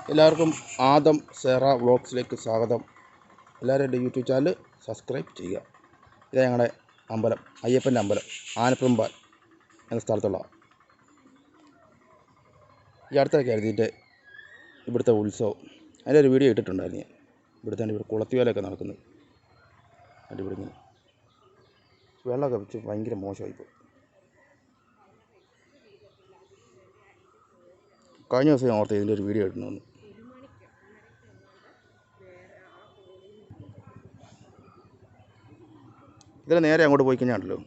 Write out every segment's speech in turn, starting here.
എല്ലാവർക്കും ആദം സേറ വ്ളോഗ്സിലേക്ക് സ്വാഗതം. എല്ലാവരും എൻ്റെ യൂട്യൂബ് ചാനൽ സബ്സ്ക്രൈബ് ചെയ്യുക. ഇത് ഞങ്ങളുടെ അമ്പലം, അയ്യപ്പൻ്റെ അമ്പലം, ആനപ്പുറമ്പാൽ എന്ന സ്ഥലത്തുള്ള. ഈ അടുത്തൊക്കെ ഇതിൻ്റെ ഇവിടുത്തെ ഉത്സവം, അതിൻ്റെ ഒരു വീഡിയോ ഇട്ടിട്ടുണ്ടായിരുന്നു ഞാൻ. ഇവിടെ കുളത്തിവേലൊക്കെ നടക്കുന്നത്. അതിൻ്റെ ഇവിടെ ഇങ്ങനെ വെള്ളമൊക്കെ വെച്ച് ഭയങ്കര മോശമായിപ്പോൾ. കഴിഞ്ഞ ദിവസം ഞാൻ ഓർത്ത് ഇതിൻ്റെ ഒരു വീഡിയോ ഇടണമെന്ന്. ഇതിൽ നേരെ അങ്ങോട്ട് പോയി കഴിഞ്ഞാണല്ലോ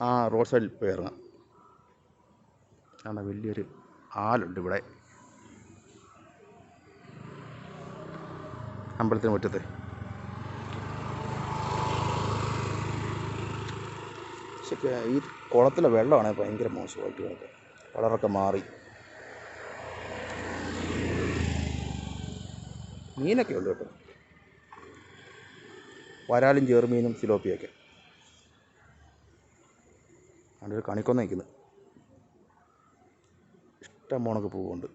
ആ റോഡ് സൈഡിൽ പോയി ഇറങ്ങാം. ആണ് വലിയൊരു ആലുണ്ട് ഇവിടെ അമ്പലത്തിന് മുറ്റത്ത്. പക്ഷേ ഈ കുളത്തിലെ വെള്ളമാണ് ഭയങ്കര മോശമായിട്ട് കിടക്കുക. കളറൊക്കെ മാറി. മീനൊക്കെ ഉണ്ട് കേട്ടോ, വരാലും ചെറുമീനും സിലോപ്പിയൊക്കെ. അതിൻ്റെ ഒരു കണിക്കൊന്ന നിൽക്കുന്നത്. ഇഷ്ടം പോണൊക്കെ പൂവുണ്ട്.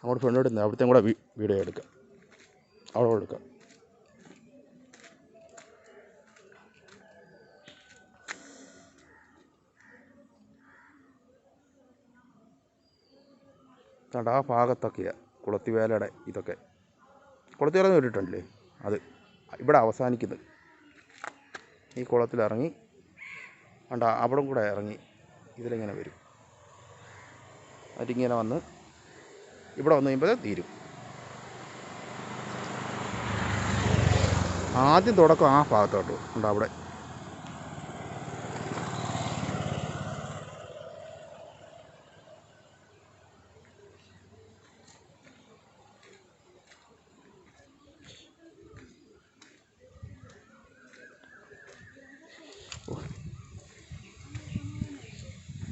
അങ്ങോട്ട് ഫ്രണ്ടോട്ട് നിന്ന് അവിടുത്തെ കൂടെ വീഡിയോ എടുക്കാം, അവിടെ എടുക്കാം. കണ്ട ആ ഭാഗത്തൊക്കെയാണ് കുളത്തിവേലയുടെ ഇതൊക്കെ. കുളത്തിവേല കേട്ടിട്ടുണ്ടല്ലേ, അത് ഇവിടെ അവസാനിക്കുന്നത്. ഈ കുളത്തിലിറങ്ങി കണ്ട അവിടെ കൂടെ ഇറങ്ങി ഇതിലിങ്ങനെ വരും. അതിങ്ങനെ വന്ന് ഇവിടെ വന്നു കഴിയുമ്പോൾ തീരും. ആദ്യം തുടക്കം ആ ഭാഗത്തോട്ട് ഉണ്ട്. അവിടെ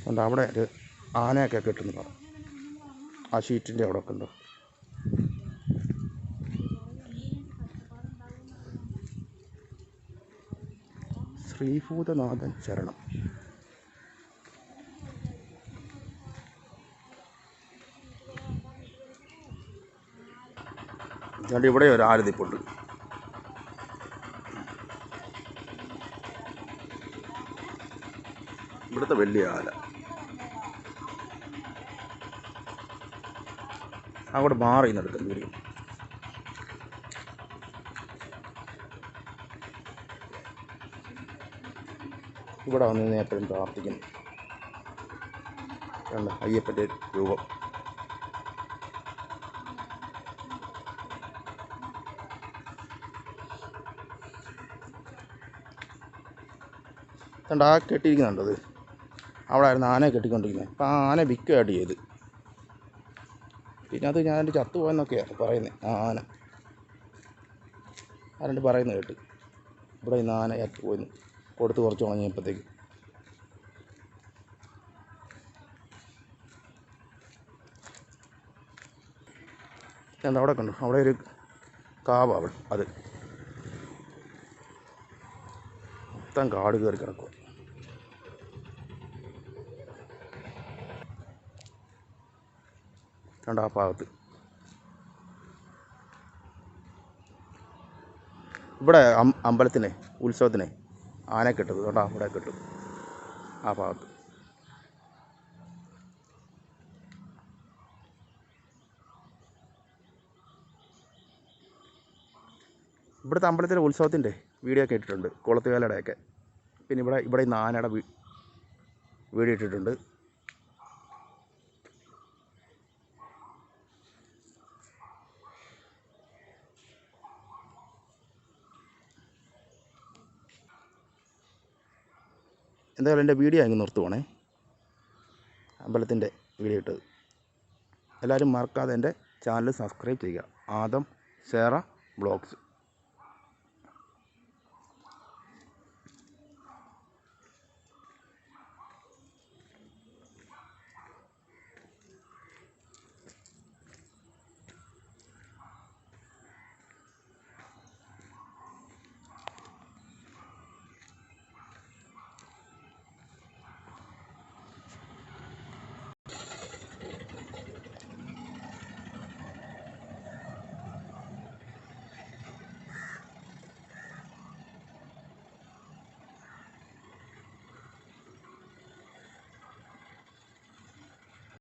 ഉണ്ട്. അവിടെ ഒരു ആനയൊക്കെ കെട്ടുന്നു. ആ ഷീറ്റിൻ്റെ അവിടെ ഒക്കെ ഉണ്ടോ. ശ്രീഭൂതനാഥൻ ശരണം. അതുകൊണ്ട് ഇവിടെ ഒരു ആരതിപ്പുണ്ട്. ഇവിടുത്തെ വലിയ ആല. അങ്ങോട്ട് മാറി നടക്കുന്നു വീഡിയോ. ഇവിടെ വന്ന് എപ്പോഴും പ്രാർത്ഥിക്കുന്നു. കണ്ട അയ്യപ്പൻ്റെ രൂപം. കണ്ട ആ കെട്ടിയിരിക്കുന്നുണ്ടത്, അവിടെ ആയിരുന്നു ആനയെ കെട്ടിക്കൊണ്ടിരിക്കുന്നത്. അപ്പം ആ ആന വിൽക്കുകയായിട്ട് ചെയ്ത്. പിന്നെ അത് ഞാൻ ചത്തുപോയെന്നൊക്കെയാണ് പറയുന്നത്. ആ ആന ആരണ്ട് പറയുന്നത് കേട്ട് ഇവിടെ ഇന്ന് ആന ചത്തുപോയെന്ന് കൊടുത്ത് കുറച്ച് ഉണങ്ങിയപ്പോഴത്തേക്ക്. എന്താ അവിടെ കണ്ടു, അവിടെ ഒരു കാവ്. അവിടെ അത് മൊത്തം കാട് കയറി കിടക്കുക. കണ്ട ആ ഭാഗത്ത് ഇവിടെ അമ്പലത്തിന് ഉത്സവത്തിന് ആന കെട്ടത് കേട്ടോ. അവിടെ കെട്ടും ആ ഭാഗത്ത്. ഇവിടുത്തെ അമ്പലത്തിലെ ഉത്സവത്തിൻ്റെ വീഡിയോ ഒക്കെ ഇട്ടിട്ടുണ്ട്, കുളത്തുവേലയുടെയൊക്കെ. പിന്നെ ഇവിടെ ഇന്ന് ആനയുടെ വീഡിയോ ഇട്ടിട്ടുണ്ട്. എന്തായാലും എൻ്റെ വീഡിയോ അങ്ങ് നിർത്തുവാണേ, അമ്പലത്തിൻ്റെ വീഡിയോ ഇട്ടത്. എല്ലാവരും മറക്കാതെ എൻ്റെ ചാനൽ സബ്സ്ക്രൈബ് ചെയ്യുക. ആദം സേറ വ്ളോഗ്സ്.